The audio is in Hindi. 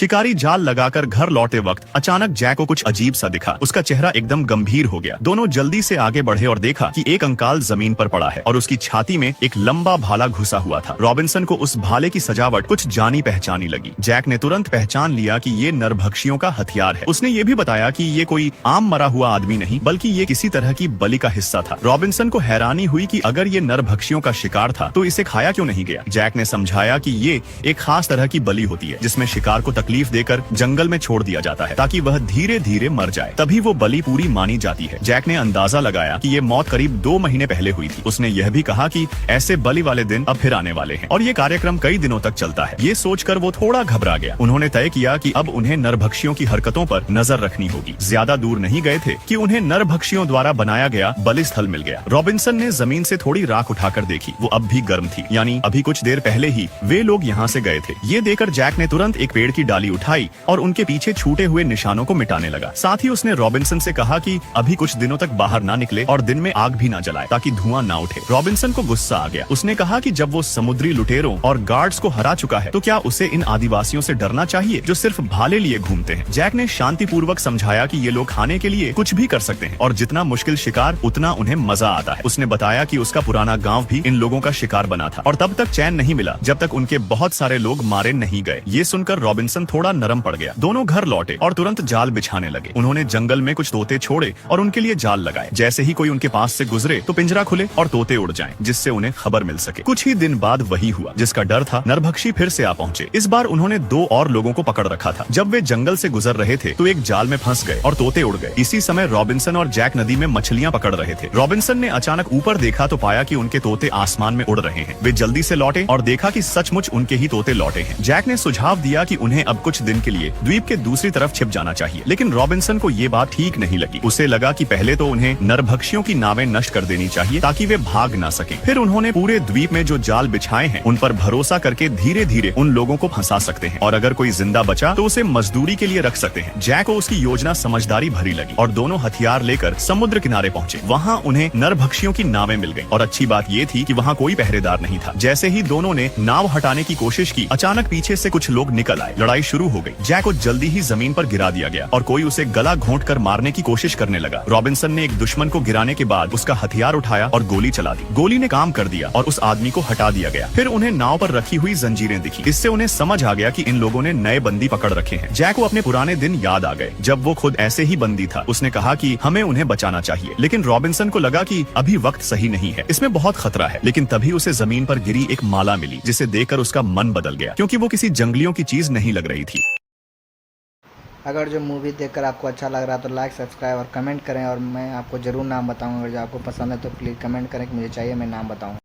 शिकारी जाल लगाकर घर लौटे वक्त अचानक जैक को कुछ अजीब सा दिखा। उसका चेहरा एकदम गंभीर हो गया। दोनों जल्दी से आगे बढ़े और देखा कि एक कंकाल जमीन पर पड़ा है और उसकी छाती में एक लंबा भाला घुसा हुआ था। रॉबिन्सन को उस भाले की सजावट कुछ जानी पहचानी लगी। जैक ने तुरंत पहचान लिया कि ये नरभक्षियों का हथियार है। उसने ये भी बताया कि ये कोई आम मरा हुआ आदमी नहीं, बल्कि ये किसी तरह की बलि का हिस्सा था। रॉबिन्सन को हैरानी हुई कि अगर ये नरभक्षियों का शिकार था तो इसे खाया क्यों नहीं गया। जैक ने समझाया कि ये एक खास तरह की बलि होती है, जिसमें शिकार को तकलीफ देकर जंगल में छोड़ दिया जाता है ताकि वह धीरे धीरे मर जाए, तभी वो बलि पूरी मानी जाती है। जैक ने अंदाजा लगाया कि ये मौत करीब 2 महीने पहले हुई थी। उसने यह भी कहा कि ऐसे बलि वाले दिन अब फिर आने वाले हैं और ये कार्यक्रम कई दिनों तक चलता है। ये सोचकर वो थोड़ा घबरा गया। उन्होंने तय किया कि अब उन्हें नरभक्षियों की हरकतों पर नजर रखनी होगी। ज्यादा दूर नहीं गए थे कि उन्हें नरभक्षियों द्वारा बनाया गया बलि स्थल मिल गया। रॉबिन्सन ने जमीन से थोड़ी राख उठाकर देखी। वो अब भी गर्म थी, यानी अभी कुछ देर पहले ही वे लोग यहाँ से गए थे। ये देखकर जैक ने तुरंत एक पेड़ की डाली उठाई और उनके पीछे छूटे हुए निशानों को मिटाने लगा। साथ ही उसने रॉबिन्सन से कहा कि अभी कुछ दिनों तक बाहर ना निकले और दिन में आग भी ना जलाए ताकि धुआं ना उठे। रॉबिन्सन को गुस्सा आ गया। उसने कहा कि जब वो समुद्री लुटेरों और गार्ड्स को हरा चुका है तो क्या उसे इन आदिवासियों से डरना चाहिए जो सिर्फ भाले लिए घूमते हैं। जैक ने शांतिपूर्वक समझाया कि ये लोग खाने के लिए कुछ भी कर सकते हैं और जितना मुश्किल शिकार उतना उन्हें मजा आता है। उसने बताया कि उसका पुराना गाँव भी इन लोगों का शिकार बना था और तब तक चैन नहीं मिला जब तक उनके बहुत सारे लोग मारे नहीं गए। ये सुनकर रॉबिन्सन थोड़ा नरम पड़ गया। दोनों घर लौटे और तुरंत जाल बिछाने लगे। उन्होंने जंगल में कुछ तोते छोड़े और उनके लिए जाल लगाए। जैसे ही कोई उनके पास से गुजरे तो पिंजरा खुले और तोते उड़ जाएं, जिससे उन्हें खबर मिल सके। कुछ ही दिन बाद वही हुआ जिसका डर था। नरभक्षी फिर से आ पहुंचे। इस बार उन्होंने 2 और लोगों को पकड़ रखा था। जब वे जंगल से गुजर रहे थे तो एक जाल में फंस गए और तोते उड़ गए। इसी समय रॉबिन्सन और जैक नदी में मछलियां पकड़ रहे थे। रॉबिन्सन ने अचानक ऊपर देखा तो पाया कि उनके तोते आसमान में उड़ रहे हैं। वे जल्दी से लौटे और देखा कि सचमुच उनके ही तोते लौटे हैं। जैक ने सुझाव दिया कि उन्हें अब कुछ दिन के लिए द्वीप के दूसरी तरफ छिप जाना चाहिए, लेकिन रॉबिन्सन को ये बात ठीक नहीं लगी। उसे लगा कि पहले तो उन्हें नरभक्षियों की नावें नष्ट कर देनी चाहिए ताकि वे भाग ना सकें। फिर उन्होंने पूरे द्वीप में जो जाल बिछाए हैं उन पर भरोसा करके धीरे धीरे उन लोगों को फंसा सकते हैं और अगर कोई जिंदा बचा तो उसे मजदूरी के लिए रख सकते हैं। जैक को उसकी योजना समझदारी भरी लगी और दोनों हथियार लेकर समुद्र किनारे पहुंचे। वहाँ उन्हें नरभक्षियों की नावें मिल गईं और अच्छी बात ये थी कि वहाँ कोई पहरेदार नहीं था। जैसे ही दोनों ने नाव हटाने की कोशिश की, अचानक पीछे से कुछ लोग निकल आए। लड़ाई शुरू हो गई। जैक को जल्दी ही जमीन पर गिरा दिया गया और कोई उसे गला घोंट कर मारने की कोशिश करने लगा। रॉबिन्सन ने एक दुश्मन को गिराने के बाद उसका हथियार उठाया और गोली चला दी। गोली ने काम कर दिया और उस आदमी को हटा दिया गया। फिर उन्हें नाव पर रखी हुई जंजीरें दिखी। इससे उन्हें समझ आ गया कि इन लोगों ने नए बंदी पकड़ रखे हैं। जैक को अपने पुराने दिन याद आ गए जब वो खुद ऐसे ही बंदी था। उसने कहा कि हमें उन्हें बचाना चाहिए, लेकिन रॉबिन्सन को लगा कि अभी वक्त सही नहीं है, इसमें बहुत खतरा है। लेकिन तभी उसे जमीन पर गिरी एक माला मिली जिसे देखकर उसका मन बदल गया, क्योंकि वो किसी जंगलियों की चीज नहीं लग रही थी। अगर जो मूवी देखकर आपको अच्छा लग रहा है तो लाइक, सब्सक्राइब और कमेंट करें और मैं आपको ज़रूर नाम बताऊंगा। अगर जो आपको पसंद है तो प्लीज़ कमेंट करें कि मुझे चाहिए, मैं नाम बताऊं।